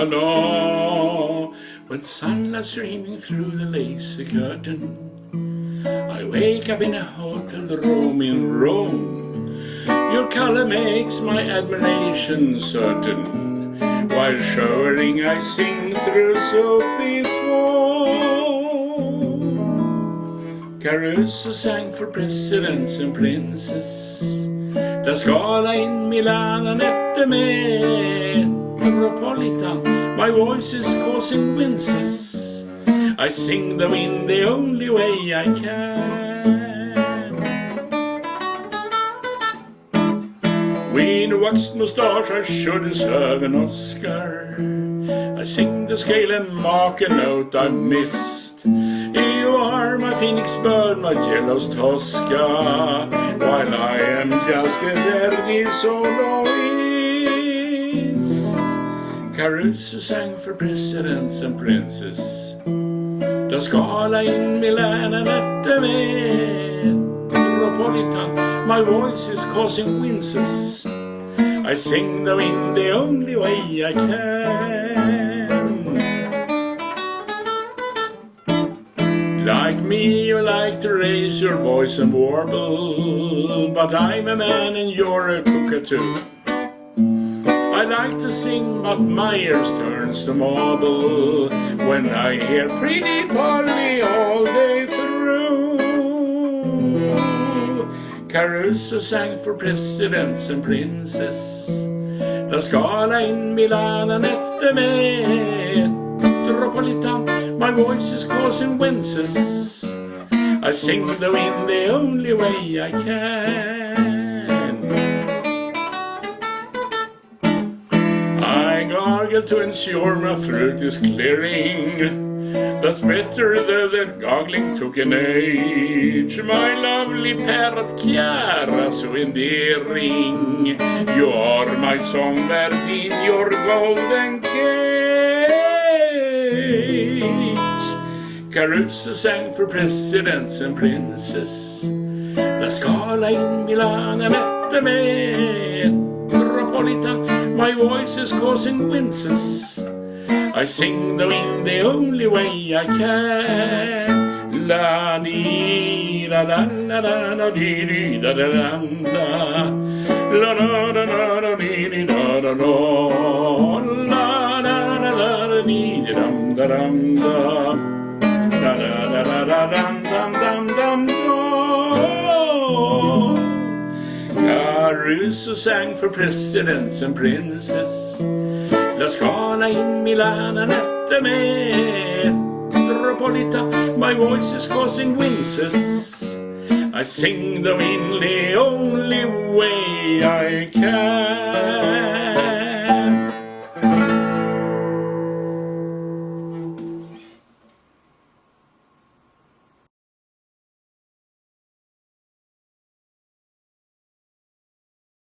la. With sunlight streaming through the lacy curtain, I wake up in a hotel room in Rome. Your color makes my admiration certain. While showering I sing through soapy foam. Caruso sang for presidents and princes. La Scala in Milan and at the Metropolitan, my voice is causing winces. I sing them in the only way I can. With a waxed moustache I should deserve an Oscar. I sing the scale and mark a note I missed. You are my phoenix bird, my jealous Tosca, while I am just a dirty soloist. Caruso sang for presidents and princes. La Scala in Milan and at the Metropolitan, my voice is causing winces. I sing them in the only way I can. Like me, you like to raise your voice and warble, but I'm a man and you're a cockatoo. I like to sing, but my ears turns to marble when I hear Pretty Polly all day through. Caruso sang for presidents and princes. La Scala in Milan and at the Metropolitan, my voice is causing winces. I sing them in the only way I can. I gargle to ensure my throat is clearing. That's better though that gargling took an age. My lovely parrot Chiara, so endearing. You are my songbird in your golden cage. Caruso sang for presidents and princes. La Scala in Milan and at the Metropolitan, my voice is causing winces. I sing them in the only way I can. La di da da da da da di da da da da. La da da da da di da da da. La da da da da di dum da dum da. Da da da da da dum dum dum dum da. Caruso sang for presidents and princes. La Scala in Milan and at the Metropolitan, my voice is causing winces. I sing them in the only way I can.